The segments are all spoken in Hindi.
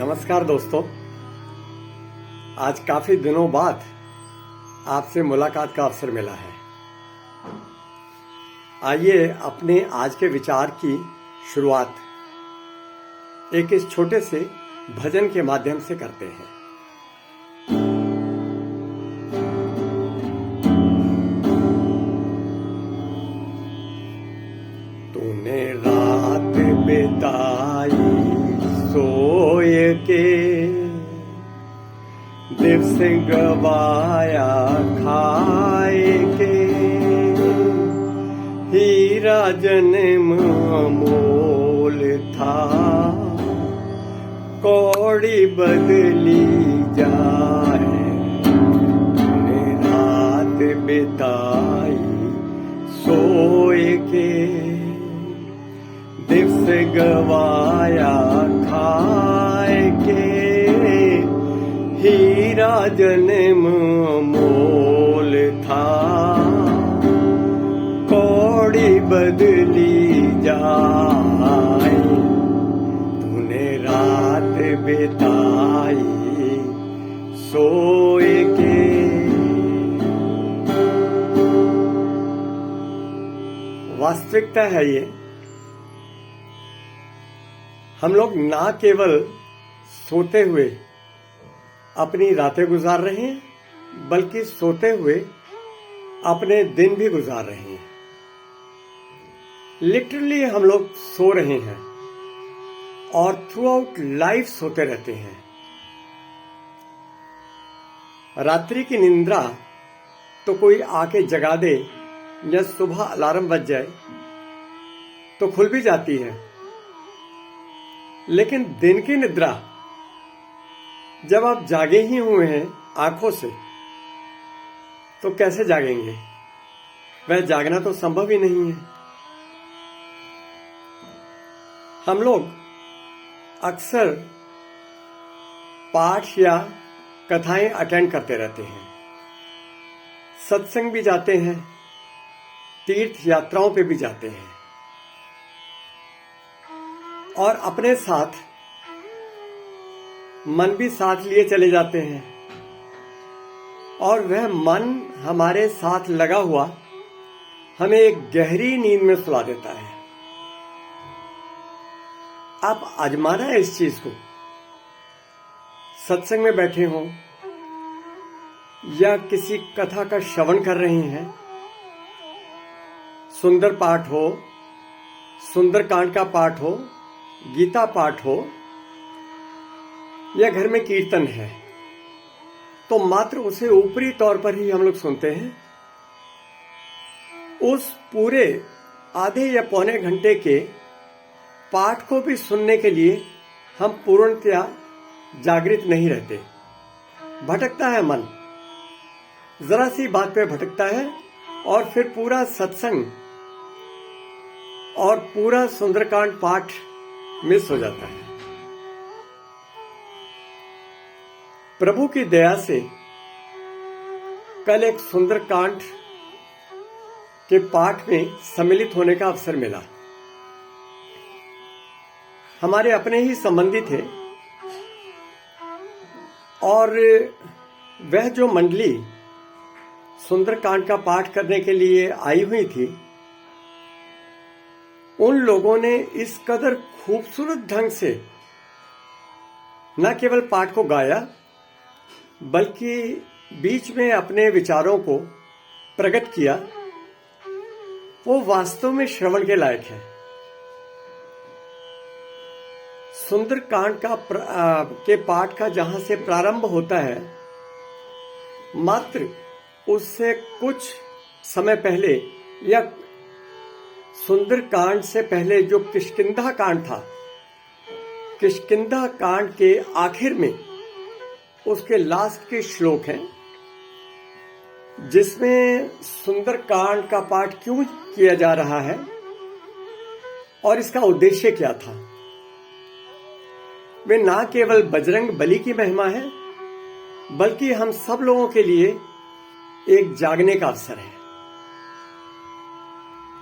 नमस्कार दोस्तों, आज काफी दिनों बाद आपसे मुलाकात का अवसर मिला है। आइए अपने आज के विचार की शुरुआत एक इस छोटे से भजन के माध्यम से करते हैं। तूने रात बिताई सोए के, दिवस गवाया खाए के, हीरा जन्म अमोल था, कौड़ी बदली जाए। तूने रात बिताई सोए के, दिवस गवाया खाए के, हीरा जन्म मोल था, कौड़ी बदली जाए। तूने रात बिताई सोए के। वास्तविकता है ये, हम लोग ना केवल सोते हुए अपनी रातें गुजार रहे हैं, बल्कि सोते हुए अपने दिन भी गुजार रहे हैं। लिटरली हम लोग सो रहे हैं और थ्रू आउट लाइफ सोते रहते हैं। रात्रि की निंद्रा तो कोई आके जगा दे या सुबह अलार्म बज जाए तो खुल भी जाती है, लेकिन दिन की निद्रा जब आप जागे ही हुए हैं आंखों से, तो कैसे जागेंगे? वह जागना तो संभव ही नहीं है। हम लोग अक्सर पाठ या कथाएं अटेंड करते रहते हैं, सत्संग भी जाते हैं, तीर्थ यात्राओं पे भी जाते हैं और अपने साथ मन भी साथ लिए चले जाते हैं, और वह मन हमारे साथ लगा हुआ हमें एक गहरी नींद में सुला देता है। आप आजमाना है इस चीज को। सत्संग में बैठे हो या किसी कथा का श्रवण कर रहे हैं, सुंदर पाठ हो, सुंदरकांड का पाठ हो, गीता पाठ हो या घर में कीर्तन है, तो मात्र उसे ऊपरी तौर पर ही हम लोग सुनते हैं। उस पूरे आधे या पौने घंटे के पाठ को भी सुनने के लिए हम पूर्णतया जागृत नहीं रहते। भटकता है मन, जरा सी बात पे भटकता है और फिर पूरा सत्संग और पूरा सुंदरकांड पाठ मिस हो जाता है। प्रभु की दया से कल एक सुंदरकांड के पाठ में सम्मिलित होने का अवसर मिला। हमारे अपने ही संबंधी थे और वह जो मंडली सुंदरकांड का पाठ करने के लिए आई हुई थी, उन लोगों ने इस कदर खूबसूरत ढंग से न केवल पाठ को गाया, बल्कि बीच में अपने विचारों को प्रकट किया। वो वास्तव में श्रवण के लायक है। सुंदरकांड के पाठ का जहां से प्रारंभ होता है, मात्र उससे कुछ समय पहले या सुंदरकांड से पहले जो किष्किंधा कांड था, किष्किंधा कांड के आखिर में उसके लास्ट के श्लोक हैं, जिसमें सुंदरकांड का पाठ क्यों किया जा रहा है और इसका उद्देश्य क्या था। वे ना केवल बजरंग बली की महिमा है, बल्कि हम सब लोगों के लिए एक जागने का अवसर है।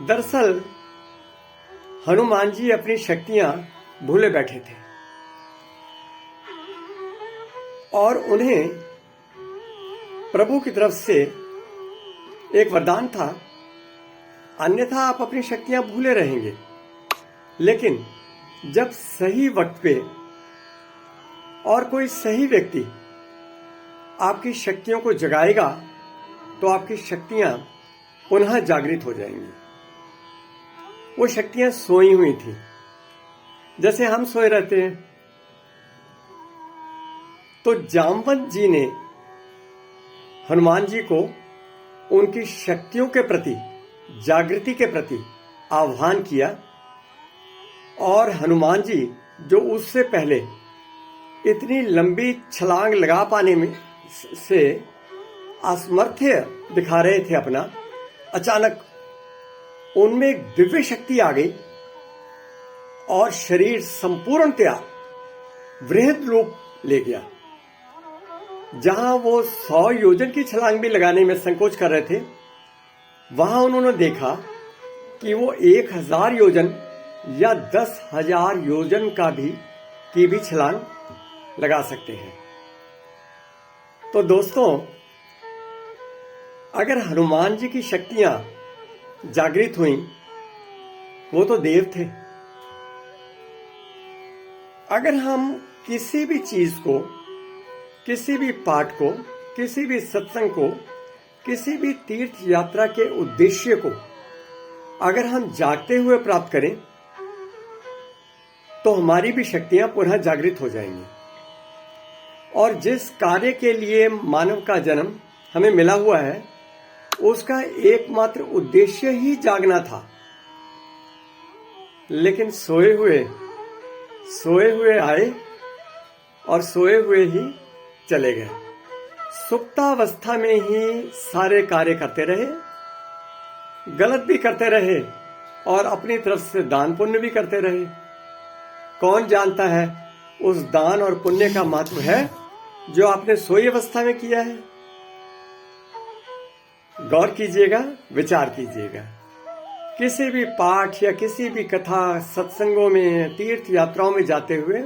दरअसल हनुमान जी अपनी शक्तियां भूले बैठे थे। और उन्हें प्रभु की तरफ से एक वरदान था, अन्यथा आप अपनी शक्तियां भूले रहेंगे। लेकिन जब सही वक्त पे और कोई सही व्यक्ति आपकी शक्तियों को जगाएगा तो आपकी शक्तियां पुनः जागृत हो जाएंगी। वो शक्तियां सोई हुई थी, जैसे हम सोए रहते हैं। तो जामवंत जी ने हनुमान जी को उनकी शक्तियों के प्रति, जागृति के प्रति आह्वान किया, और हनुमान जी जो उससे पहले इतनी लंबी छलांग लगा पाने में से असमर्थ्य दिखा रहे थे अपना, अचानक उनमें एक दिव्य शक्ति आ गई और शरीर संपूर्णतया वृहद रूप ले गया। जहां वो 100 योजन की छलांग भी लगाने में संकोच कर रहे थे, वहां उन्होंने देखा कि वो 1000 योजन या 10,000 योजन की भी छलांग लगा सकते हैं। तो दोस्तों, अगर हनुमान जी की शक्तियां जागृत हुई, वो तो देव थे। अगर हम किसी भी चीज को, किसी भी पाठ को, किसी भी सत्संग को, किसी भी तीर्थ यात्रा के उद्देश्य को अगर हम जागते हुए प्राप्त करें तो हमारी भी शक्तियां पुनः जागृत हो जाएंगी। और जिस कार्य के लिए मानव का जन्म हमें मिला हुआ है, उसका एकमात्र उद्देश्य ही जागना था। लेकिन सोए हुए आए और सोए हुए ही चले गए। सुप्तावस्था में ही सारे कार्य करते रहे, गलत भी करते रहे और अपनी तरफ से दान पुण्य भी करते रहे। कौन जानता है उस दान और पुण्य का महत्व है जो आपने सोई अवस्था में किया है। गौर कीजिएगा, विचार कीजिएगा। किसी भी पाठ या किसी भी कथा, सत्संगों में, तीर्थ यात्राओं में जाते हुए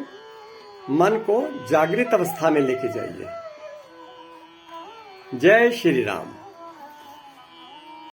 मन को जागृत अवस्था में लेके जाइए। जय श्री राम।